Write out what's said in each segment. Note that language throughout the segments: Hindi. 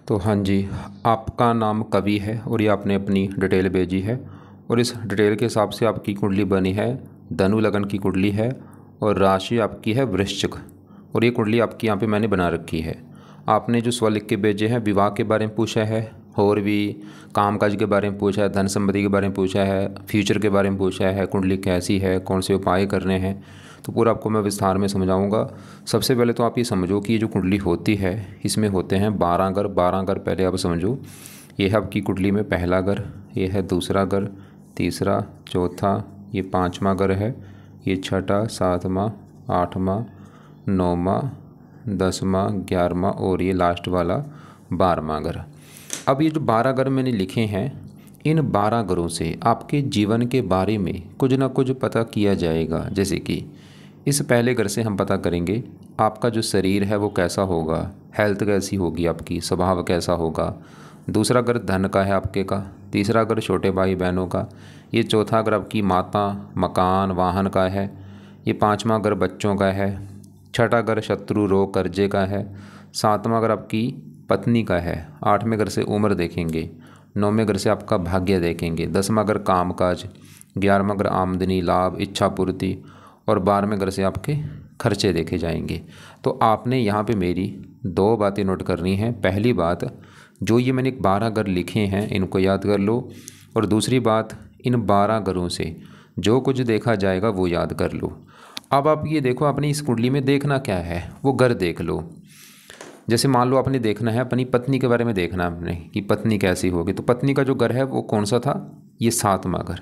तो हाँ जी, आपका नाम कवि है और ये आपने अपनी डिटेल भेजी है और इस डिटेल के हिसाब से आपकी कुंडली बनी है। धनु लगन की कुंडली है और राशि आपकी है वृश्चिक और ये कुंडली आपकी यहाँ पे मैंने बना रखी है। आपने जो सवाल लिख के भेजे हैं, विवाह के बारे में पूछा है और भी कामकाज के बारे में पूछा है, धन संपत्ति के बारे में पूछा है, फ्यूचर के बारे में पूछा है, कुंडली कैसी है, कौन से उपाय करने हैं, तो पूरा आपको मैं विस्तार में समझाऊंगा। सबसे पहले तो आप ये समझो कि ये जो कुंडली होती है इसमें होते हैं 12 घर। 12 घर पहले आप समझो। ये है आपकी कुंडली में पहला घर, ये है दूसरा घर, तीसरा, चौथा, ये 5वां घर है, ये छठा, 7वां, 8वां, 9वां, 10वां, 11वां और ये लास्ट वाला 12वां घर। अब ये जो 12 घर मैंने लिखे हैं, इन 12 घरों से आपके जीवन के बारे में कुछ ना कुछ पता किया जाएगा। जैसे कि इस पहले घर से हम पता करेंगे आपका जो शरीर है वो कैसा होगा, हेल्थ कैसी होगी, आपकी स्वभाव कैसा होगा। दूसरा घर धन का है आपके का, तीसरा घर छोटे भाई बहनों का, ये चौथा घर आपकी माता, मकान, वाहन का है, ये 5वां घर बच्चों का है, छठा घर शत्रु, रोग, कर्जे का है, 7वां घर आपकी पत्नी का है, 8वें घर से उम्र देखेंगे, 9वें घर से आपका भाग्य देखेंगे, 10वां घर कामकाज, 11वां घर आमदनी, लाभ, इच्छा पूर्ति और 12वें घर से आपके खर्चे देखे जाएंगे। तो आपने यहाँ पे मेरी 2 बातें नोट करनी हैं। पहली बात, जो ये मैंने 12 घर लिखे हैं इनको याद कर लो, और दूसरी बात, इन 12 घरों से जो कुछ देखा जाएगा वो याद कर लो। अब आप ये देखो, आपने इस कुंडली में देखना क्या है वो घर देख लो। जैसे मान लो आपने देखना है अपनी पत्नी के बारे में, देखना है आपने कि पत्नी कैसी होगी, तो पत्नी का जो घर है वो कौन सा था, ये 7वां घर।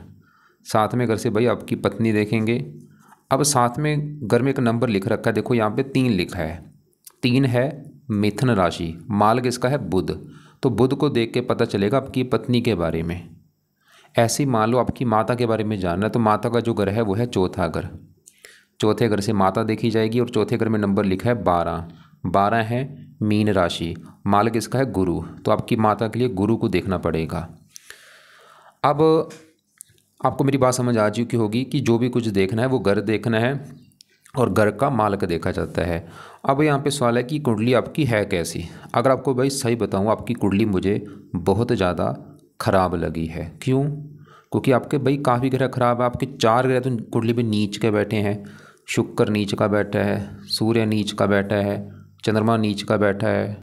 7वें घर से भाई आपकी पत्नी देखेंगे। अब 7वें घर में एक नंबर लिख रखा है, देखो यहाँ पे 3 लिखा है। 3 है मिथुन राशि, माल किसका है, बुध। तो बुध को देख के पता चलेगा आपकी पत्नी के बारे में। ऐसे ही मान लो आपकी माता के बारे में जानना है, तो माता का जो घर है वो है चौथा घर। चौथे घर से माता देखी जाएगी और चौथे घर में नंबर लिखा है 12। 12 है मीन राशि, माल किसका है, गुरु। तो आपकी माता के लिए गुरु को देखना पड़ेगा। अब आपको मेरी बात समझ आ चुकी होगी कि जो भी कुछ देखना है वो घर देखना है और घर का मालक देखा जाता है। अब यहाँ पे सवाल है कि कुंडली आपकी है कैसी। अगर आपको भाई सही बताऊँ, आपकी कुंडली मुझे बहुत ज़्यादा ख़राब लगी है। क्यों? क्योंकि आपके भाई काफ़ी ग्रह खराब है। आपके 4 ग्रह तो कुंडली में नीच के बैठे हैं। शुक्र नीच का बैठा है, सूर्य नीच का बैठा है, चंद्रमा नीच का बैठा है,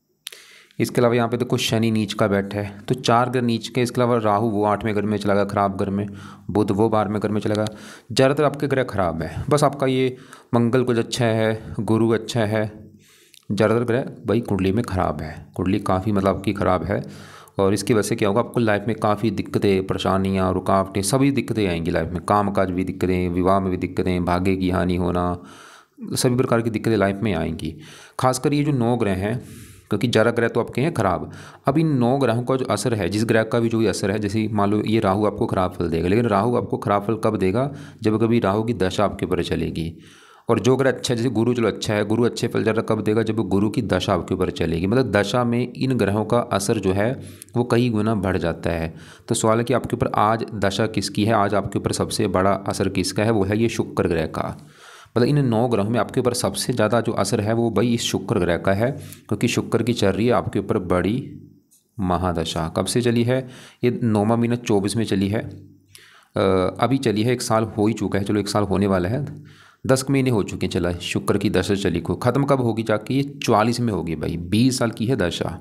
इसके अलावा यहाँ पे देखो शनि नीच का बैठा है। तो 4 घर नीच के, इसके अलावा राहु वो 8वें घर में चला गया खराब घर में, बुध वो 12वें घर में चला गया। ज़्यादातर आपके ग्रह खराब है। बस आपका ये मंगल कुछ अच्छा है, गुरु अच्छा है, ज़्यादातर ग्रह भाई कुंडली में ख़राब है। कुंडली काफ़ी मतलब आपकी ख़राब है और इसकी वजह से क्या होगा, आपको लाइफ में काफ़ी दिक्कतें, परेशानियाँ, रुकावटें, सभी दिक्कतें आएंगी लाइफ में। कामकाज भी दिक्कतें, विवाह में भी दिक्कतें, भाग्य की हानि होना, सभी प्रकार की दिक्कतें लाइफ में आएंगी। खासकर ये जो 9 ग्रह हैं, क्योंकि 11 ग्रह तो आपके हैं खराब। अब इन 9 ग्रहों का जो असर है, जिस ग्रह का भी जो भी असर है, जैसे मान लो ये राहु आपको खराब फल देगा, लेकिन राहु आपको खराब फल कब देगा, जब कभी राहु की दशा आपके ऊपर चलेगी। और जो ग्रह अच्छा है, जैसे गुरु, चलो अच्छा है, गुरु अच्छे फल ज़्यादा कब देगा, जब गुरु की दशा आपके ऊपर चलेगी। मतलब दशा में इन ग्रहों का असर जो है वो कई गुना बढ़ जाता है। तो सवाल है कि आपके ऊपर आज दशा किसकी है, आज आपके ऊपर सबसे बड़ा असर किसका है, वो है ये शुक्र ग्रह का। मतलब इन 9 ग्रहों में आपके ऊपर सबसे ज़्यादा जो असर है वो भाई इस शुक्र ग्रह का है, क्योंकि शुक्र की चल रही है आपके ऊपर बड़ी महादशा। कब से चली है, ये 9वां महीना 24 में चली है। अभी चली है, 1 साल हो ही चुका है, चलो 1 साल होने वाला है, 10 महीने हो चुके हैं चला शुक्र की दशा चली को। ख़त्म कब होगी जाके, ये 44 में होगी भाई। 20 साल की है दशा।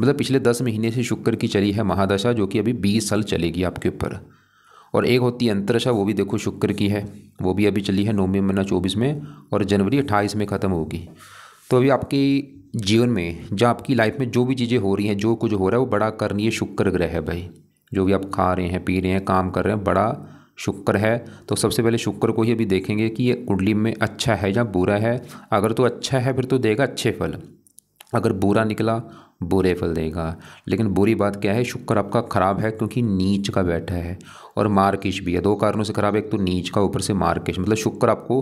मतलब पिछले 10 महीने से शुक्र की चली है महादशा, जो कि अभी 20 साल चलेगी आपके ऊपर। और एक होती है अंतरदशा, वो भी देखो शुक्र की है, वो भी अभी चली है 9वें महीना 24 में और जनवरी 28 में ख़त्म होगी। तो अभी आपके जीवन में, जहाँ आपकी लाइफ में जो भी चीज़ें हो रही हैं, जो कुछ हो रहा है वो बड़ा करनी शुक्र ग्रह है भाई। जो भी आप खा रहे हैं, पी रहे हैं, काम कर रहे हैं, बड़ा शुक्र है। तो सबसे पहले शुक्र को ही अभी देखेंगे कि ये कुंडली में अच्छा है या बुरा है। अगर तो अच्छा है फिर तो देगा अच्छे फल, अगर बुरा निकला बुरे फल देगा। लेकिन बुरी बात क्या है, शुक्र आपका ख़राब है क्योंकि नीच का बैठा है और मार्किश भी है। 2 कारणों से ख़राब है, एक तो नीच का, ऊपर से मार्किश। मतलब शुक्र आपको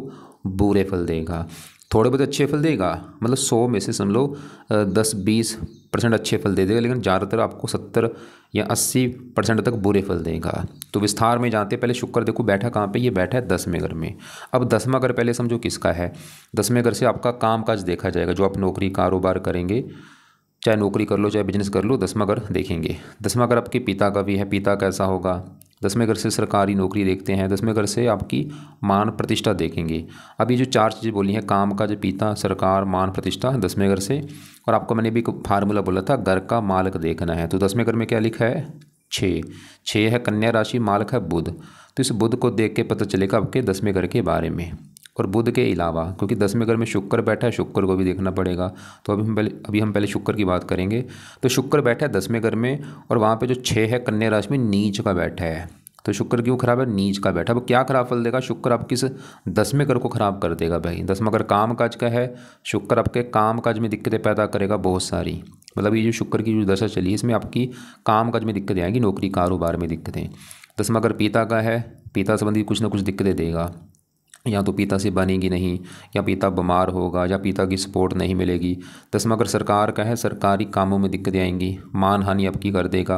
बुरे फल देगा, थोड़े बहुत अच्छे फल देगा। मतलब 100 में से समझ लो 10-20% अच्छे फल दे देगा, लेकिन ज़्यादातर आपको 70 या 80% तक बुरे फल देगा। तो विस्तार में जानते हैं। पहले शुक्र देखो बैठा कहाँ पे, ये बैठा है 10वें घर में। अब 10वां घर पहले समझो किसका है, 10वें घर से आपका काम काज देखा जाएगा, जो आप नौकरी कारोबार करेंगे। चाहे नौकरी कर लो चाहे बिजनेस कर लो, 10वां घर देखेंगे। 10वां घर आपके पिता का भी है, पिता कैसा होगा। 10वें घर से सरकारी नौकरी देखते हैं, 10वें घर से आपकी मान प्रतिष्ठा देखेंगे। अब ये जो 4 चीज़ें बोली हैं, काम का जो पिता, सरकार, मान प्रतिष्ठा, 10वें घर से। और आपको मैंने भी एक फार्मूला बोला था, घर का मालक देखना है। तो 10वें घर में क्या लिखा है, 6 है कन्या राशि, मालक है बुध। तो इस बुध को देख के पता चलेगा आपके 10वें घर के बारे में। और बुध के अलावा क्योंकि 10वें घर में शुक्र बैठा है, शुक्र को भी देखना पड़ेगा। तो अभी हम पहले शुक्र की बात करेंगे। तो शुक्र बैठा है 10वें घर में, और वहाँ पे जो 6 है कन्या राशि में नीच का बैठा है। तो शुक्र क्यों खराब है, नीच का बैठा। वो क्या खराब फल देगा, शुक्र आप किस 10वें घर को खराब कर देगा भाई। 10वां घर काम काज का है, शुक्र आपके काम काज में दिक्कतें पैदा करेगा बहुत सारी। मतलब ये जो शुक्र की जो दशा चली है इसमें आपकी काम काज में दिक्कतें आएंगी, नौकरी कारोबार में दिक्कतें। 10वां घर पिता का है, पिता संबंधी कुछ ना कुछ दिक्कतें देगा। या तो पिता से बनेगी नहीं, या पिता बीमार होगा, या पिता की सपोर्ट नहीं मिलेगी। 10वां घर सरकार का है, सरकारी कामों में दिक्कतें आएंगी, मान हानि आपकी कर देगा।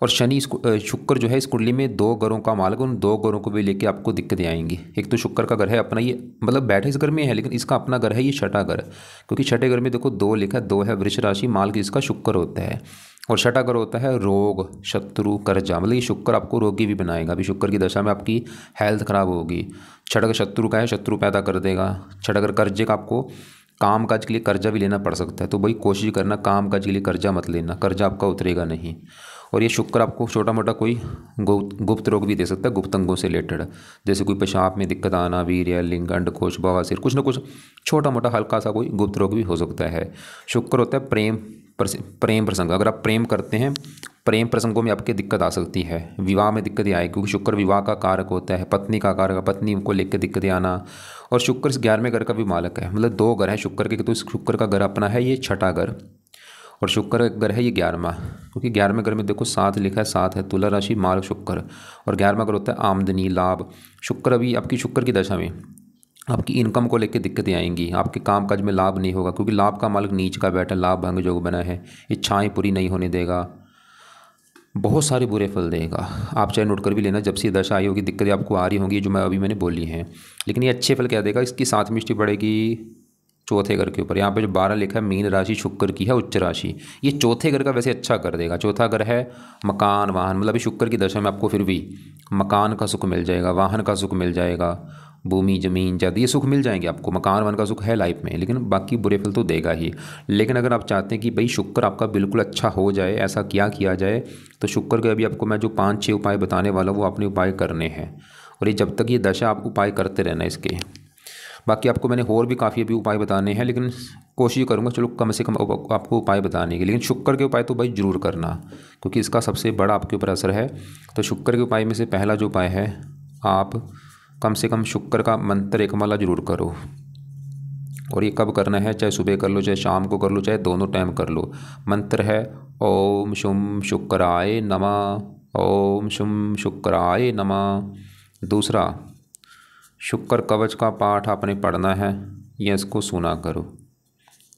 और शनि शुक्र जो है इस कुंडली में 2 घरों का मालक, उन 2 घरों को भी लेके आपको दिक्कतें आएंगी। एक तो शुक्र का घर है अपना, ये मतलब बैठे इस घर में है लेकिन इसका अपना घर है ये छठा घर, क्योंकि छठे घर में देखो 2 लिखा है, 2 है वृष राशि, मालक इसका शुक्र होता है। और छठा घर होता है रोग, शत्रु, कर्जा। मतलब ये शुक्र आपको रोगी भी बनाएगा। अभी शुक्र की दशा में आपकी हेल्थ खराब होगी। छठा घर शत्रु का है, शत्रु पैदा कर देगा। छठा घर कर्जे का, आपको काम काज के लिए कर्जा भी लेना पड़ सकता है। तो भाई कोशिश करना काम काज के लिए कर्जा मत लेना, कर्जा आपका उतरेगा नहीं। और ये शुक्र आपको छोटा मोटा कोई गुप्त रोग भी दे सकता है, गुप्त अंगों से रिलेटेड, जैसे कोई पेशाब में दिक्कत आना, वीर्य, लिंग, अंडकोश, बवासीर, कुछ ना कुछ छोटा मोटा हल्का सा कोई गुप्त रोग भी हो सकता है। शुक्र होता है प्रेम प्रसंग। अगर आप प्रेम करते हैं, प्रेम प्रसंगों में आपकी दिक्कत आ सकती है, विवाह में दिक्कतें आए, क्योंकि शुक्र विवाह का कारक होता है, पत्नी का कारक, पत्नी को लेकर दिक्कतें आना। और शुक्र इस 11वें घर का भी मालक है, मतलब 2 घर हैं शुक्र के। तो शुक्र का घर अपना है ये छठा घर, और शुक्र का घर है ये 11वां, क्योंकि 11वें घर में देखो 7 लिखा है, 7 है तुला राशि, मालक शुक्र। और 11वां घर होता है आमदनी, लाभ। शुक्र अभी आपकी शुक्र की दशा में आपकी इनकम को लेकर दिक्कतें आएंगी, आपके कामकाज में लाभ नहीं होगा, क्योंकि लाभ का मालिक नीच का बैठा, लाभ भंग योग बना है, इच्छाएं पूरी नहीं होने देगा, बहुत सारे बुरे फल देगा। आप चाहे नोट कर भी लेना, जब से दशा आई होगी दिक्कतें आपको आ रही होंगी जो मैंने बोली हैं। लेकिन ये अच्छे फल क्या देगा, इसकी 7वीं दृष्टि पड़ेगी चौथे घर के ऊपर। यहाँ पे जो 12 लिखा है मीन राशि, शुक्र की है उच्च राशि, ये चौथे घर का वैसे अच्छा कर देगा। चौथा घर है मकान वाहन, मतलब शुक्र की दशा में आपको फिर भी मकान का सुख मिल जाएगा, वाहन का सुख मिल जाएगा, भूमि जमीन जायदाद ये सुख मिल जाएंगे आपको। मकान वाहन का सुख है लाइफ में, लेकिन बाकी बुरे फल तो देगा ही। लेकिन अगर आप चाहते हैं कि भाई शुक्र आपका बिल्कुल अच्छा हो जाए, ऐसा क्या किया जाए, तो शुक्र के अभी आपको मैं जो 5-6 उपाय बताने वाला हूँ वो आपने उपाय करने हैं। और ये जब तक ये दशा आप उपाय करते रहना इसके। बाकी आपको मैंने और भी काफ़ी अभी उपाय बताने हैं, लेकिन कोशिश करूँगा चलो कम से कम आपको उपाय बताने की। लेकिन शुक्र के उपाय तो भाई ज़रूर करना, क्योंकि इसका सबसे बड़ा आपके ऊपर असर है। तो शुक्र के उपाय में से पहला जो उपाय है, आप कम से कम शुक्र का मंत्र एक माला जरूर करो। और ये कब करना है, चाहे सुबह कर लो, चाहे शाम को कर लो, चाहे दोनों टाइम कर लो। मंत्र है ओम शुम शुक्राय नमः, ओम शुम शुक्राय नमः। दूसरा, शुक्र कवच का पाठ आपने पढ़ना है या इसको सुना करो।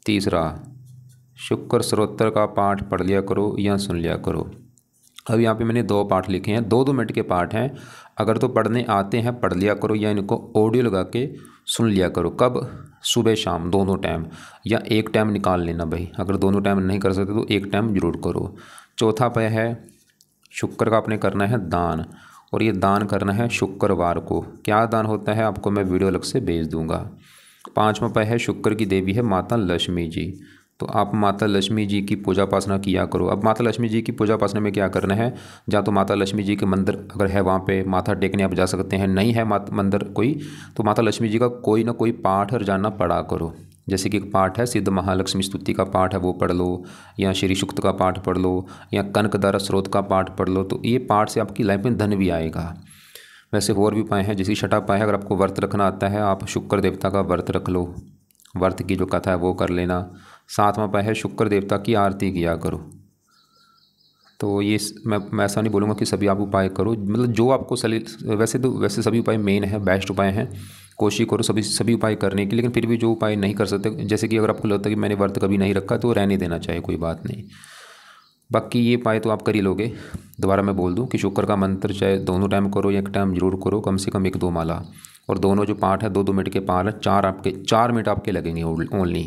तीसरा, शुक्र स्तोत्र का पाठ पढ़ लिया करो या सुन लिया करो। अब यहाँ पे मैंने 2 पाठ लिखे हैं, 2-2 मिनट के पाठ हैं। अगर तो पढ़ने आते हैं पढ़ लिया करो, या इनको ऑडियो लगा के सुन लिया करो। कब, सुबह शाम दोनों टाइम, या एक टाइम निकाल लेना भाई। अगर दोनों टाइम नहीं कर सकते तो एक टाइम जरूर करो। चौथा उपाय है, शुक्र का आपने करना है दान, और ये दान करना है शुक्रवार को। क्या दान होता है आपको मैं वीडियो अलग से भेज दूँगा। 5वां उपाय है, शुक्र की देवी है माता लक्ष्मी जी, तो आप माता लक्ष्मी जी की पूजा उपासना किया करो। अब माता लक्ष्मी जी की पूजा उपासना में क्या करना है, जहाँ तो माता लक्ष्मी जी के मंदिर अगर है वहाँ पे माथा टेकने आप जा सकते हैं, नहीं है मंदिर कोई, तो माता लक्ष्मी जी का कोई ना कोई पाठ रोजाना पढ़ा करो। जैसे कि एक पाठ है सिद्ध महालक्ष्मी स्तुति का पाठ है वो पढ़ लो, या श्री सूक्त का पाठ पढ़ लो, या कनकधारा स्रोत का पाठ पढ़ लो। तो ये पाठ से आपकी लाइफ में धन भी आएगा। वैसे और भी उपाय हैं, जैसे छठा उपाय है, अगर आपको व्रत रखना आता है आप शुक्र देवता का व्रत रख लो, व्रत की जो कथा है वो कर लेना। 7वां उपाय है, शुक्र देवता की आरती किया करो। तो ये मैं ऐसा नहीं बोलूँगा कि सभी आप उपाय करो, मतलब जो आपको वैसे सभी उपाय मेन है, बेस्ट उपाय हैं। कोशिश करो सभी उपाय करने की, लेकिन फिर भी जो उपाय नहीं कर सकते, जैसे कि अगर आपको लगता है कि मैंने व्रत कभी नहीं रखा तो रहने देना चाहिए, कोई बात नहीं। बाकी ये उपाय तो आप कर ही लोगे। दोबारा मैं बोल दूं कि शुक्र का मंत्र चाहे दोनों टाइम करो या एक टाइम जरूर करो, कम से कम 1-2 माला। और दोनों जो पाठ है 2-2 मिनट के पाठ है, 4 मिनट आपके लगेंगे ओनली।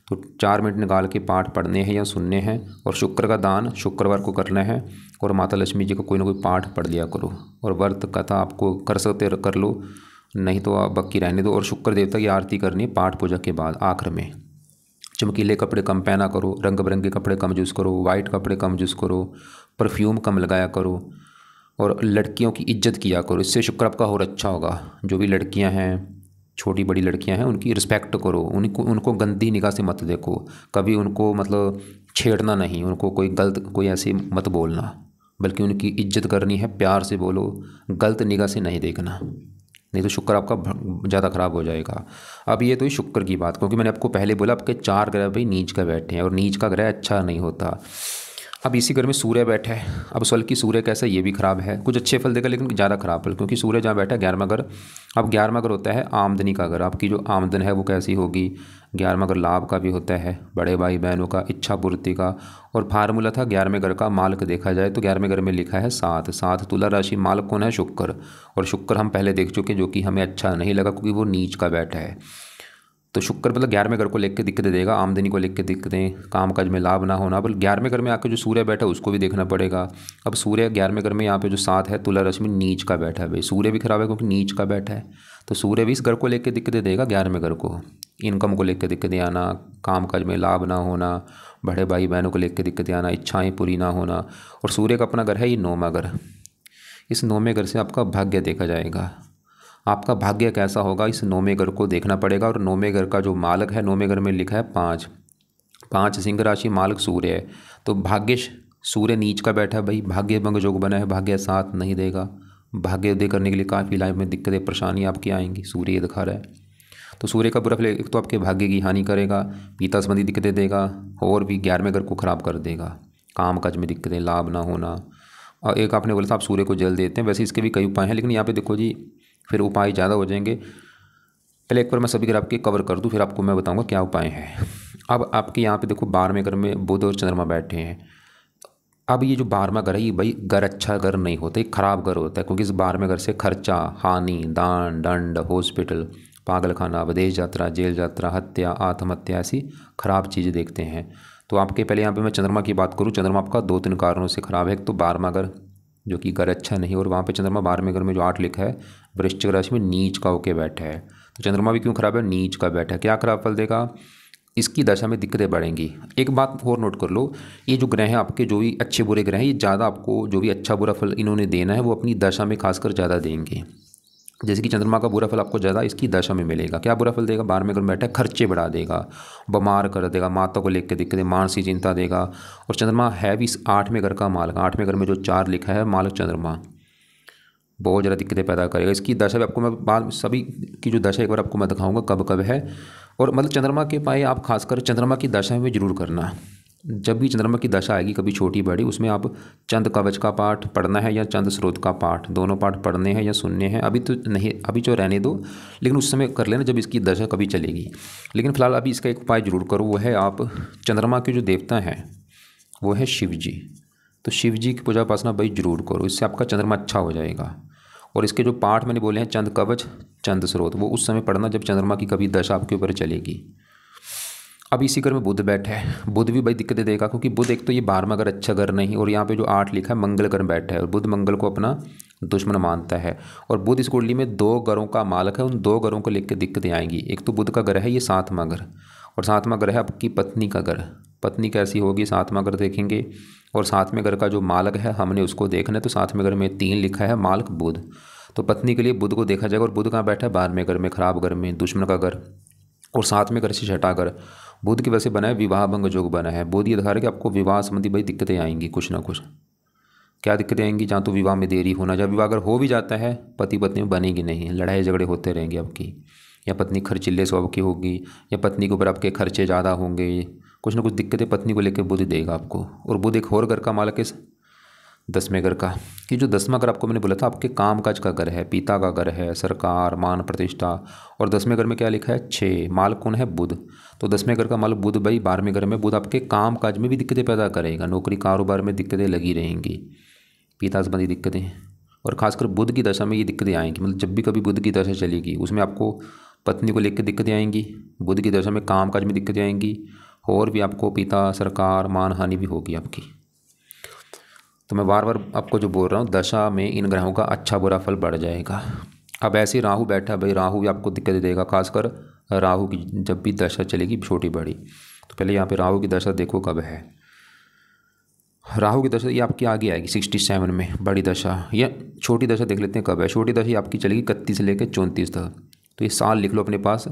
तो 4 मिनट निकाल के पाठ पढ़ने हैं या सुनने हैं। और शुक्र का दान शुक्रवार को करना है। और माता लक्ष्मी जी का कोई ना कोई पाठ पढ़ लिया करो। और व्रत कथा आपको कर सकते कर लो, नहीं तो आप बाकी रहने दो। और शुक्र देवता की आरती करनी है पाठ पूजा के बाद आखिर में। चमकीले कपड़े कम पहना करो, रंग बिरंगे कपड़े कम यूज़ करो, वाइट कपड़े कम यूज़ करो, परफ्यूम कम लगाया करो। और लड़कियों की इज्जत किया करो, इससे शुक्र आपका और अच्छा होगा। जो भी लड़कियां हैं, छोटी बड़ी लड़कियां हैं, उनकी रिस्पेक्ट करो, उनको गंदी निगाह से मत देखो, कभी उनको मतलब छेड़ना नहीं, उनको कोई गलत कोई ऐसी मत बोलना, बल्कि उनकी इज्जत करनी है, प्यार से बोलो, गलत निगाह से नहीं देखना, नहीं तो शुक्र आपका ज़्यादा ख़राब हो जाएगा। अब ये तो ही शुक्र की बात, क्योंकि मैंने आपको पहले बोला आपके 4 ग्रह भाई नीच का बैठे हैं और नीच का ग्रह अच्छा नहीं होता। अब इसी घर में सूर्य बैठा है। अब असल की सूर्य कैसा, ये भी खराब है, कुछ अच्छे फल देगा लेकिन ज़्यादा खराब फल, क्योंकि सूर्य जहाँ बैठा है 11वां घर। अब 11वां घर होता है आमदनी का घर। आपकी जो आमदन है वो कैसी होगी। 11वां घर लाभ का भी होता है, बड़े भाई बहनों का, इच्छा पूर्ति का। और फार्मूला था 11वें घर का मालक देखा जाए तो 11वें घर में लिखा है 7 तुला राशि, मालक कौन है, शुक्र। और शुक्र हम पहले देख चुके, जो कि हमें अच्छा नहीं लगा क्योंकि वो नीच का बैठा है। तो शुक्र मतलब 11वें घर को लेकर दिक्कतें देगा, आमदनी को लेकर दिक्कतें, कामकाज में लाभ ना होना। बल्कि 11वें घर में आकर जो सूर्य बैठा है उसको भी देखना पड़ेगा। अब सूर्य 11वें घर में यहाँ पे जो 7 है तुला राशि में नीच का बैठा है। भाई सूर्य भी खराब है क्योंकि नीच का बैठा है, तो सूर्य भी इस घर को लेकर दिक्कतें देगा, 11वें घर को, इनकम को लेकर दिक्कतें आना, कामकाज में लाभ ना होना, बड़े भाई बहनों को लेकर दिक्कतें आना, इच्छाएँ पूरी ना होना। और सूर्य का अपना घर है ये 9वां घर। इस 9वें घर से आपका भाग्य देखा जाएगा, आपका भाग्य कैसा होगा इस 9वें घर को देखना पड़ेगा। और 9वें घर का जो मालक है, 9वें घर में लिखा है 5 सिंह राशि, मालक सूर्य है। तो भाग्य सूर्य नीच का बैठा है भाई, भाग्य भंग योग बना है, भाग्य साथ नहीं देगा। भाग्य उदय करने के लिए काफ़ी लाइफ में दिक्कतें परेशानी आपकी आएंगी, सूर्य ये दिखा रहा है। तो सूर्य का बुरा फल एक तो आपके भाग्य की हानि करेगा, पिता संबंधी दिक्कतें देगा, और भी 11वें घर को खराब कर देगा, काम काज में दिक्कतें, लाभ ना होना। और एक आपने बोला था आप सूर्य को जल देते हैं, वैसे इसके भी कई उपाय हैं, लेकिन यहाँ पे देखो जी फिर उपाय ज़्यादा हो जाएंगे। पहले एक बार मैं सभी घर आपके कवर कर दूँ, फिर आपको मैं बताऊंगा क्या उपाय हैं। अब आपके यहाँ पे देखो 12वें घर में बुध और चंद्रमा बैठे हैं। अब ये जो 12वां घर है ये भाई घर अच्छा घर नहीं होता, एक खराब घर होता है, क्योंकि इस 12वें घर से खर्चा, हानि, दान दंड, हॉस्पिटल, पागल खाना, विदेश यात्रा, जेल यात्रा, हत्या, आत्महत्या, ऐसी खराब चीज़ें देखते हैं। तो आपके पहले यहाँ पे मैं चंद्रमा की बात करूँ, चंद्रमा आपका 2-3 कारणों से खराब है। एक तो 12वां घर जो कि घर अच्छा नहीं, और वहाँ पे चंद्रमा 12वें घर में जो 8 लिखा है वृश्चिक राशि में नीच का होके बैठा है। तो चंद्रमा भी क्यों खराब है, नीच का बैठा है। क्या खराब फल देगा, इसकी दशा में दिक्कतें बढ़ेंगी। एक बात और नोट कर लो, ये जो ग्रह हैं आपके, जो भी अच्छे बुरे ग्रह हैं, ये ज़्यादा आपको जो भी अच्छा बुरा फल इन्होंने देना है वो अपनी दशा में खासकर ज़्यादा देंगे। जैसे कि चंद्रमा का बुरा फल आपको ज़्यादा इसकी दशा में मिलेगा। क्या बुरा फल देगा, 12वें घर में बैठा है, खर्चे बढ़ा देगा, बीमार कर देगा, माता को लेकर दिक्कतें, मानसिक चिंता देगा। और चंद्रमा है भी 8वें घर का मालक, 8वें घर में जो 4 लिखा है मालक चंद्रमा, बहुत ज़्यादा दिक्कतें पैदा करेगा। इसकी दशा भी आपको मैं बाद सभी की जो दशा एक बार आपको मैं दिखाऊंगा कब कब है। और मतलब चंद्रमा के पाए आप खासकर चंद्रमा की दशा में जरूर करना। जब भी चंद्रमा की दशा आएगी कभी छोटी बड़ी, उसमें आप चंद कवच का पाठ पढ़ना है या चंद स्रोत का पाठ, दोनों पाठ पढ़ने हैं या सुनने हैं। अभी तो नहीं, अभी जो रहने दो, लेकिन उस समय कर लेना जब इसकी दशा कभी चलेगी। लेकिन फिलहाल अभी इसका एक उपाय जरूर करो, वो है आप चंद्रमा के जो देवता हैं वो है शिव जी। तो शिव जी की पूजा उपासना भाई जरूर करो, इससे आपका चंद्रमा अच्छा हो जाएगा। और इसके जो पाठ मैंने बोले हैं चंद कवच चंद स्रोत, वो उस समय पढ़ना जब चंद्रमा की कभी दशा आपके ऊपर चलेगी। अब इसी घर में बुध बैठा है, बुध भी भाई दिक्कतें देगा, क्योंकि बुध एक तो ये 12वां घर अच्छा घर नहीं, और यहाँ पे जो 8 लिखा है मंगल घर बैठा है, और बुध मंगल को अपना दुश्मन मानता है। और बुध इस कुंडली में 2 घरों का मालक है, उन 2 घरों को लेकर दिक्कतें आएंगी। एक तो बुध का घर है ये 7वां घर, और 7वां घर है आपकी पत्नी का घर। पत्नी कैसी होगी, 7वां घर देखेंगे। और 7वें घर का जो मालक है हमने उसको देखना है, तो 7वें घर में 3 लिखा है मालक बुध। तो पत्नी के लिए बुध को देखा जाएगा। और बुध कहाँ बैठा है, 12वें घर में, खराब घर में, दुश्मन का घर। और 7वें घर से 6ठा घर बुध की वजह से बना है, विवाह भंग योग बना है। बुध ये दिखा रहा है कि आपको विवाह संबंधी भाई दिक्कतें आएंगी, कुछ ना कुछ। क्या दिक्कतें आएंगी, जहाँ तो विवाह में देरी होना, जब विवाह अगर हो भी जाता है पति पत्नी में बनेगी नहीं, लड़ाई झगड़े होते रहेंगे आपकी, या पत्नी खर्चीले स्वभाव की होगी, या पत्नी के ऊपर आपके खर्चे ज़्यादा होंगे, कुछ ना कुछ दिक्कतें पत्नी को लेकर बुध देगा आपको। और बुध एक और घर का मालक है 10वें घर का, कि जो 10वां घर आपको मैंने बोला था आपके काम काज का घर है, पिता का घर है, सरकार, मान प्रतिष्ठा। और 10वें घर में क्या लिखा है 6, मालक कौन है बुध। तो 10वें घर का मालक बुध भाई 12वें घर में, बुध आपके काम काज में भी दिक्कतें पैदा करेगा, नौकरी कारोबार में दिक्कतें लगी रहेंगी, पिता संबंधी दिक्कतें। और खासकर बुध की दशा में ये दिक्कतें आएंगी, मतलब जब भी कभी बुध की दशा चलेगी उसमें आपको पत्नी को लेकर दिक्कतें आएंगी। बुध की दशा में काम काज में दिक्कतें आएंगी और भी आपको पिता, सरकार, मान हानि भी होगी आपकी। तो मैं बार बार आपको जो बोल रहा हूँ, दशा में इन ग्रहों का अच्छा बुरा फल बढ़ जाएगा। अब ऐसे ही राहु बैठा, भाई राहु भी आपको दिक्कत देगा, खासकर राहु की जब भी दशा चलेगी छोटी बड़ी। तो पहले यहाँ पे राहु की दशा देखो कब है। राहु की दशा ये आपकी आगे आएगी 67 में बड़ी दशा, या छोटी दशा देख लेते हैं कब है। छोटी दशा ये आपकी चलेगी 31 से लेकर 34 तक। तो ये साल लिख लो अपने पास,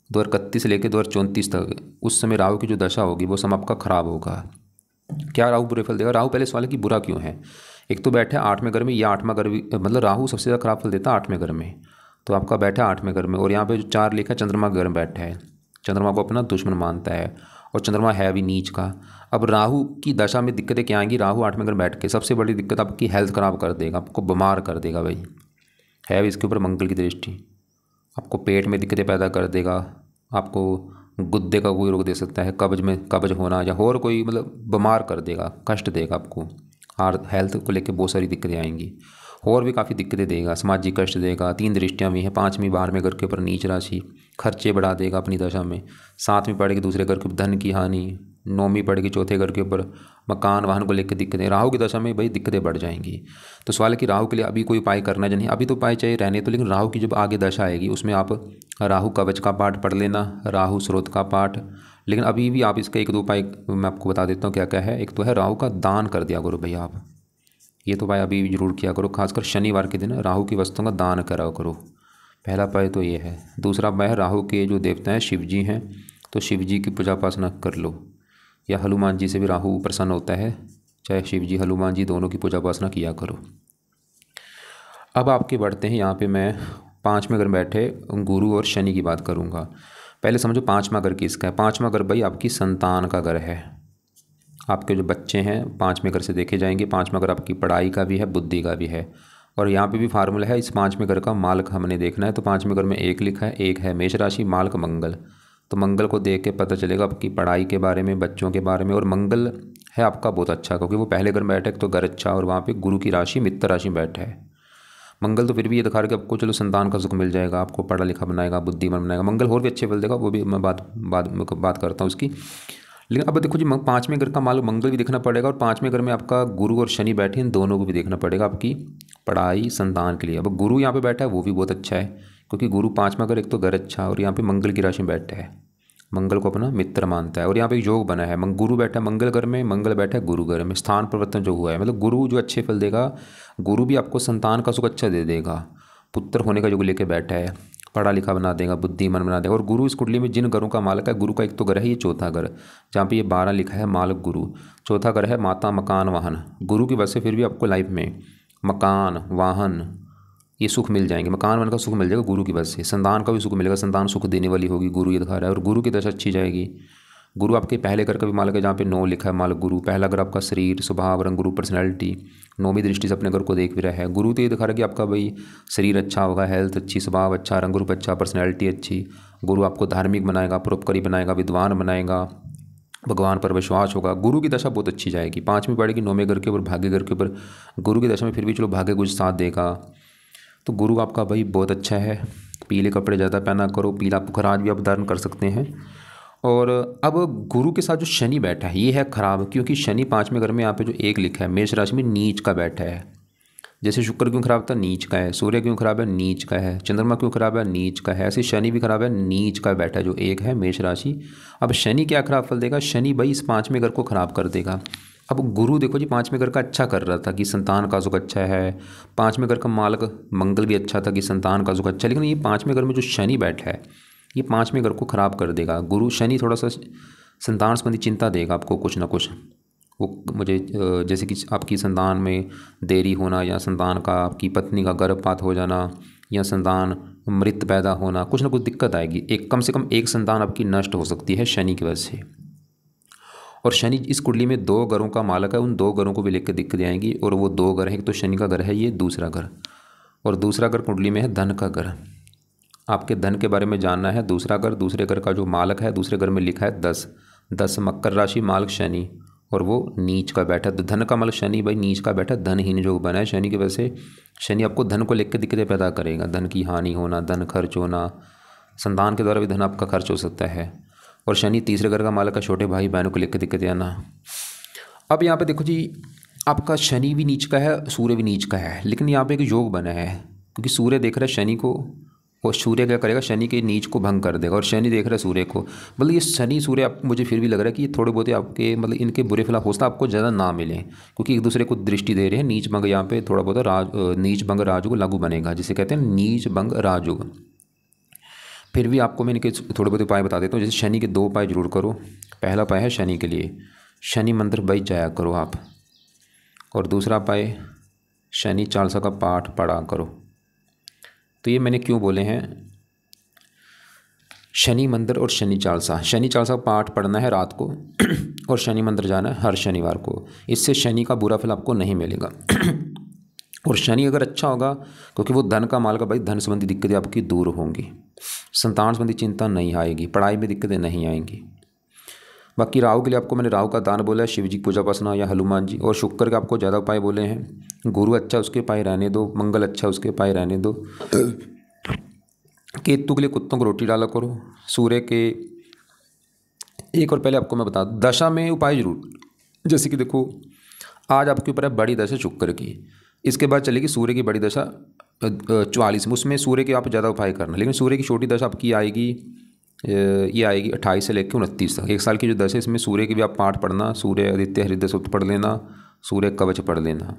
2031 से लेकर 2034 तक। उस समय राहु की जो दशा होगी वो समय आपका खराब होगा। क्या राहु बुरे फल देगा? राहु पहले सवाल है कि बुरा क्यों है। एक तो बैठा है 8वें घर में, या 8वां घर भी, मतलब राहु सबसे ज़्यादा खराब फल देता है 8वें घर में। तो आपका बैठा है 8वें घर में, और यहाँ पे जो 4 लिखा है चंद्रमा घर में बैठा है। चंद्रमा को अपना दुश्मन मानता है और चंद्रमा है भी नीच का। अब राहु की दशा में दिक्कतें क्या आएंगी? राहु 8वें घर में बैठ के सबसे बड़ी दिक्कत आपकी हेल्थ खराब कर देगा, आपको बीमार कर देगा। भाई है भी इसके ऊपर मंगल की दृष्टि, आपको पेट में दिक्कतें पैदा कर देगा, आपको गुद्दे का कोई रोग दे सकता है, कब्ज होना, या और कोई मतलब बीमार कर देगा, कष्ट देगा आपको। और हेल्थ को लेकर बहुत सारी दिक्कतें आएंगी, और भी काफ़ी दिक्कतें देगा, सामाजिक कष्ट देगा। 3 दृष्टियाँ भी हैं, 5वीं 12वें घर के ऊपर नीच राशि, खर्चे बढ़ा देगा अपनी दशा में। 7वीं पड़ेगी दूसरे घर के ऊपर धन की हानि, 9वीं पड़ेगी चौथे घर के ऊपर मकान वाहन को लेकर दिक्कतें। राहु की दशा में भाई दिक्कतें बढ़ जाएंगी। तो सवाल है कि राहु के लिए अभी कोई उपाय करना है या नहीं। अभी तो उपाय चाहिए रहने तो, लेकिन राहु की जब आगे दशा आएगी उसमें आप राहु कवच का पाठ पढ़ लेना, राहु स्रोत का पाठ। लेकिन अभी भी आप इसका 1-2 उपाय मैं आपको बता देता हूँ क्या क्या है। एक तो है राहु का दान कर दिया करो भैया आप, ये तो उपाय अभी भी जरूर किया करो। खासकर शनिवार के दिन राहु की वस्तुओं का दान करा करो, पहला उपाय तो ये है। दूसरा उपाय है राहु के जो देवता हैं शिव जी हैं, तो शिव जी की पूजा उपासना कर लो, या हनुमान जी से भी राहु प्रसन्न होता है, चाहे शिव जी हनुमान जी दोनों की पूजा उपासना किया करो। अब आपके बढ़ते हैं यहाँ पे, मैं 5वें घर में बैठे गुरु और शनि की बात करूँगा। पहले समझो 5वां घर किसका है। 5वां घर भाई आपकी संतान का घर है, आपके जो बच्चे हैं 5वें घर से देखे जाएंगे। 5वां घर आपकी पढ़ाई का भी है, बुद्धि का भी है। और यहाँ पे भी फार्मूला है, इस 5वें घर का मालक हमने देखना है। तो 5वें घर में 1 लिखा है, 1 है मेष राशि, मालक मंगल। तो मंगल को देख के पता चलेगा आपकी पढ़ाई के बारे में, बच्चों के बारे में। और मंगल है आपका बहुत अच्छा, क्योंकि वो पहले घर में बैठा है तो घर अच्छा, और वहाँ पे गुरु की राशि मित्र राशि में बैठा है। मंगल तो फिर भी ये दिखा रहा है कि आपको चलो संतान का सुख मिल जाएगा, आपको पढ़ा लिखा बनाएगा, बुद्धिमान बनाएगा। मंगल और भी अच्छे फल देगा, वो भी मैं बात करता हूँ उसकी। लेकिन अब देखो जी 5वें घर का मालक मंगल भी देखना पड़ेगा, और 5वें घर में आपका गुरु और शनि बैठे हैं, दोनों को भी देखना पड़ेगा आपकी पढ़ाई संतान के लिए। अब गुरु यहाँ पे बैठा है वो भी बहुत अच्छा है, क्योंकि गुरु 5वां घर एक तो घर अच्छा, और यहाँ पे मंगल की राशि में बैठा है, मंगल को अपना मित्र मानता है। और यहाँ पे एक योग बना है, गुरु बैठा है मंगल घर में, मंगल बैठा है गुरु घर में, स्थान परिवर्तन जो हुआ है। मतलब गुरु जो अच्छे फल देगा, गुरु भी आपको संतान का सुख अच्छा दे देगा, पुत्र होने का योग लेके बैठा है, पढ़ा लिखा बना देगा, बुद्धिमान बना देगा। और गुरु इस कुंडली में जिन घरों का मालक है, गुरु का एक तो घर है ये चौथा घर, जहाँ पे ये 12 लिखा है मालक गुरु। चौथा घर है माता, मकान, वाहन। गुरु की वजह से फिर भी आपको लाइफ में मकान, वाहन ये सुख मिल जाएंगे। मकान वाहन का सुख मिल जाएगा गुरु की वजह से, संतान का भी सुख मिलेगा, संतान सुख देने वाली होगी, गुरु ये दिखा रहा है। और गुरु की दशा अच्छी जाएगी। गुरु आपके पहले घर का भी मालक है, जहाँ पे 9 लिखा है मालक गुरु। पहला घर आपका शरीर, स्वभाव, रंग, रूप, पर्सनैलिटी। 9वीं दृष्टि से अपने घर को देख भी रहा है। गुरु तो ये दिखा रहा है कि आपका भाई शरीर अच्छा होगा, हेल्थ अच्छी, स्वभाव अच्छा, रंग रूप अच्छा, पर्सनैलिटी अच्छी। गुरु आपको धार्मिक बनाएगा, परोपकारी बनाएगा, विद्वान बनाएगा, भगवान पर विश्वास होगा। गुरु की दशा बहुत अच्छी जाएगी। 5वीं पड़ेगी 9वें घर के ऊपर, भाग्य घर के ऊपर। गुरु की दशा में फिर भी चलो भाग्य कुछ साथ देगा। तो गुरु आपका भाई बहुत अच्छा है। पीले कपड़े ज़्यादा पहना करो, पीला पुखराज भी आप धारण कर सकते हैं। और अब गुरु के साथ जो शनि बैठा है ये है खराब, क्योंकि शनि 5वें घर में यहाँ पे जो 1 लिखा है मेष राशि में नीच का बैठा है। जैसे शुक्र क्यों खराब था, नीच का है। सूर्य क्यों खराब है, नीच का है। चंद्रमा क्यों खराब है, नीच का है। ऐसे शनि भी खराब है, नीच का बैठा है जो 1 है मेष राशि। अब शनि क्या खराब फल देगा? शनि भाई इस 5वें घर को खराब कर देगा। अब गुरु देखो जी 5वें घर का अच्छा कर रहा था कि संतान का सुख अच्छा है। 5वें घर का मालक मंगल भी अच्छा था कि संतान का सुख अच्छा, लेकिन ये 5वें घर में जो शनि बैठा है ये 5वें घर को खराब कर देगा। गुरु शनि थोड़ा सा संतान संबंधी चिंता देगा आपको कुछ ना कुछ। वो मुझे जैसे कि आपकी संतान में देरी होना, या संतान का आपकी पत्नी का गर्भपात हो जाना, या संतान मृत पैदा होना, कुछ ना कुछ दिक्कत आएगी। कम से कम एक संतान आपकी नष्ट हो सकती है शनि की वजह से। और शनि इस कुंडली में 2 घरों का मालक है, उन 2 घरों को भी लेकर दिक्कतें आएंगी। और वो 2 घर हैं, एक तो शनि का घर है ये, दूसरा घर, और दूसरा घर कुंडली में है धन का घर। आपके धन के बारे में जानना है। दूसरा घर, दूसरे घर का जो मालक है दूसरे घर में लिखा है 10 मकर राशि, मालक शनि, और वो नीच का बैठा। धन का मालक शनि भाई नीच का बैठा, धनहीन जो बना है शनि की वजह से। शनि आपको धन को लेकर दिक्कतें पैदा करेगा, धन की हानि होना, धन खर्च होना, संतान के द्वारा भी धन आपका खर्च हो सकता है। और शनि तीसरे घर का मालक का छोटे भाई बहनों को लेकर दिक्कत आना। अब यहाँ पे देखो जी, आपका शनि भी नीच का है, सूर्य भी नीच का है, लेकिन यहाँ पे एक योग बना है, क्योंकि सूर्य देख रहा है शनि को और सूर्य क्या करेगा, शनि के नीच को भंग कर देगा, और शनि देख रहा है सूर्य को। मतलब ये शनि सूर्य आप, मुझे फिर भी लग रहा है कि ये थोड़े बहुत आपके मतलब इनके बुरे फल हो सकता है आपको ज़्यादा ना मिले, क्योंकि एक दूसरे को दृष्टि दे रहे हैं। नीच भंग यहाँ पे थोड़ा बहुत नीच भंग राजयोग लागू बनेगा, जिसे कहते हैं नीच भंग राजयोग। फिर भी आपको मैं इनके थोड़े बहुत उपाय बता देता हूँ। जैसे शनि के 2 उपाय जरूर करो। पहला उपाय है शनि के लिए शनि मंत्र भाई जाया करो आप, और दूसरा उपाय शनि चालीसा का पाठ पढ़ा करो। तो ये मैंने क्यों बोले हैं, शनि मंत्र और शनि चालीसा। शनि चालीसा का पाठ पढ़ना है रात को और शनि मंत्र जाना है हर शनिवार को। इससे शनि का बुरा फल आपको नहीं मिलेगा। और शनि अगर अच्छा होगा, क्योंकि वो धन का मालक, भाई धन संबंधी दिक्कतें आपकी दूर होंगी, संतान संबंधी चिंता नहीं आएगी, पढ़ाई में दिक्कतें नहीं आएंगी। बाकी राहु के लिए आपको मैंने राहु का दान बोला है, शिव जी की पूजा उपासना या हनुमान जी। और शुक्र के आपको ज़्यादा उपाय बोले हैं। गुरु अच्छा उसके उपाय रहने दो, मंगल अच्छा उसके उपाय रहने दो। केतु के लिए कुत्तों को रोटी डाला करो। सूर्य के एक और पहले आपको मैं बता दूं, दशा में उपाय जरूर, जैसे कि देखो आज आपके ऊपर है बड़ी दशा शुक्र की, इसके बाद चलेगी सूर्य की बड़ी दशा 44 में, उसमें सूर्य के आप ज़्यादा उपाय करना। लेकिन सूर्य की छोटी दशा आपकी आएगी, ये आएगी 28 से लेकर 29 तक, 1 साल की जो दशा है, इसमें सूर्य के भी आप पाठ पढ़ना। सूर्य आदित्य हृदय सूक्त पढ़ लेना, सूर्य कवच पढ़ लेना।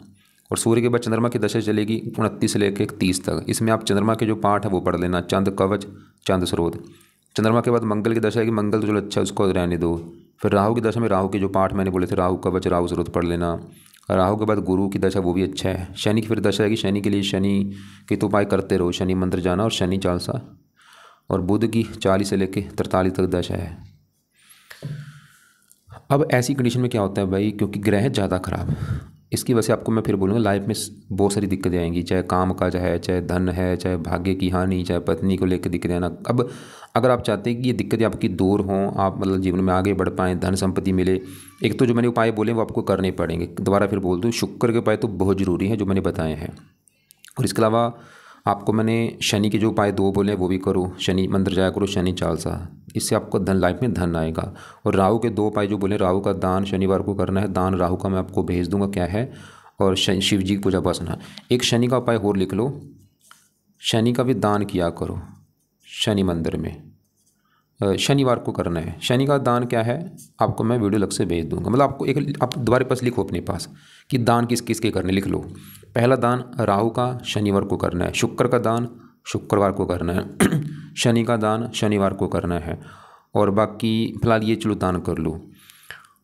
और सूर्य के बाद चंद्रमा की दशा चलेगी 29 से लेकर 30 तक, इसमें आप चंद्रमा के जो पाठ है वो पढ़ लेना, चंद कवच चंद स्रोत। चंद्रमा के बाद मंगल की दशा है कि मंगल तो चलो अच्छा उसको रहने दो। फिर राहु की दशा में राहु के जो पाठ मैंने बोले थे, राहु कवच राहु स्रोत पढ़ लेना। राहु के बाद गुरु की दशा, वो भी अच्छा है। शनि की फिर दशा है कि शनि के लिए शनि के तो उपाय करते रहो, शनि मंत्र जाना और शनि चालीसा। और बुध की 40 से लेकर 43 तक दशा है। अब ऐसी कंडीशन में क्या होता है भाई, क्योंकि ग्रह ज़्यादा खराब, इसकी वजह से आपको मैं फिर बोलूँगा लाइफ में बहुत सारी दिक्कतें आएंगी, चाहे काम काज है, चाहे धन है, चाहे भाग्य की हानि, चाहे पत्नी को लेकर दिक्कतें आना। अब अगर आप चाहते हैं कि ये दिक्कतें आपकी दूर हों, आप मतलब जीवन में आगे बढ़ पाएँ, धन संपत्ति मिले, एक तो जो मैंने उपाय बोले वो आपको करने पड़ेंगे। दोबारा फिर बोल दूँ, शुक्र के उपाय तो बहुत ज़रूरी हैं जो मैंने बताए हैं। और इसके अलावा आपको मैंने शनि के जो उपाय 2 बोले वो भी करो, शनि मंत्र जाया करो, शनि चालीसा, इससे आपको धन लाइफ में धन आएगा। और राहु के 2 उपाय जो बोले, राहु का दान शनिवार को करना है, दान राहु का मैं आपको भेज दूंगा क्या है, और शिव जी की पूजा उपासना। एक शनि का उपाय और लिख लो, शनि का भी दान किया करो शनि मंदिर में, शनिवार को करना है। शनि का दान क्या है आपको मैं वीडियो लग से भेज दूंगा, मतलब आपको एक आप दोबारा पास लिखो अपने पास कि दान किस किस के करने, लिख लो। पहला दान राहु का शनिवार को करना है, शुक्र का दान शुक्रवार को करना है, शनि का दान शनिवार को करना है। और बाकी फिलहाल ये चलो दान कर लो।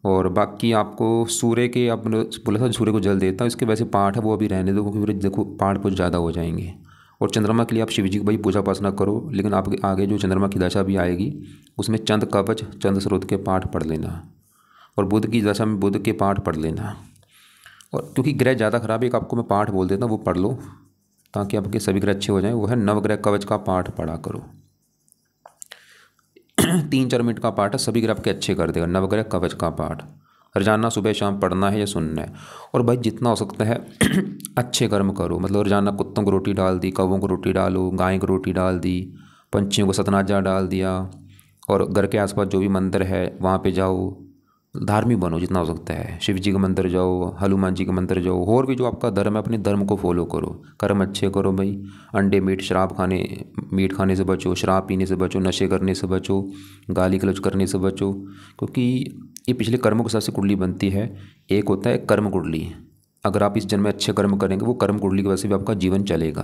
और बाकी आपको सूर्य के, आपने बोला था सूर्य को जल देता हूँ, इसके वैसे पाठ है वो अभी रहने दो, क्योंकि फिर देखो पाठ कुछ ज़्यादा हो जाएंगे। और चंद्रमा के लिए आप शिव जी की भाई पूजा उपासना करो, लेकिन आप आगे जो चंद्रमा की दशा भी आएगी उसमें चंद कवच चंद स्रोत के पाठ पढ़ लेना। और बुध की दशा में बुध के पाठ पढ़ लेना। और क्योंकि ग्रह ज़्यादा खराब है, एक आपको मैं पाठ बोल देता हूँ वो पढ़ लो, ताकि आपके सभी ग्रह अच्छे हो जाएं। वो है नवग्रह कवच का पाठ पढ़ा करो। 3-4 मिनट का पाठ है, सभी ग्रह आपके अच्छे कर देगा। नवग्रह कवच का पाठ रोजाना सुबह शाम पढ़ना है या सुनना है। और भाई जितना हो सकता है अच्छे कर्म करो, मतलब रोजाना कुत्तों को रोटी डाल दी, कौवों को रोटी डालो, गाय को रोटी डाल दी, पंछियों को सतनाजा डाल दिया। और घर के आसपास जो भी मंदिर है वहाँ पे जाओ, धार्मिक बनो जितना हो सकता है। शिव जी का मंदिर जाओ, हनुमान जी का मंदिर जाओ, और भी जो आपका धर्म है अपने धर्म को फॉलो करो, कर्म अच्छे करो भाई। अंडे मीट खाने से बचो, शराब पीने से बचो, नशे करने से बचो, गाली गलौज करने से बचो, क्योंकि ये पिछले कर्मों के हिसाब से कुंडली बनती है। एक होता है कर्म कुंडली, अगर आप इस जन्म में अच्छे कर्म करेंगे वो कर्म कुंडली की वजह से भी आपका जीवन चलेगा।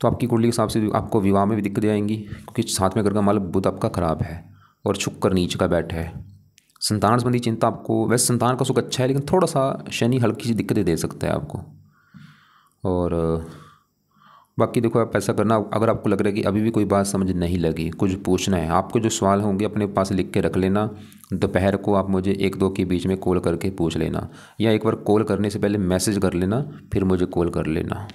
तो आपकी कुंडली के हिसाब से आपको विवाह में भी दिक्कतें आएंगी, क्योंकि 7वें घर का मालक बुध आपका खराब है और शुक्र नीच का बैठा है। संतान संबंधी चिंता आपको, वैसे संतान का सुख अच्छा है, लेकिन थोड़ा सा शनि हल्की सी दिक्कतें दे सकता है आपको। और बाकी देखो आप ऐसा करना, अगर आपको लग रहा है कि अभी भी कोई बात समझ नहीं लगी, कुछ पूछना है, आपको जो सवाल होंगे अपने पास लिख के रख लेना। दोपहर को आप मुझे 1-2 के बीच में कॉल करके पूछ लेना, या एक बार कॉल करने से पहले मैसेज कर लेना, फिर मुझे कॉल कर लेना।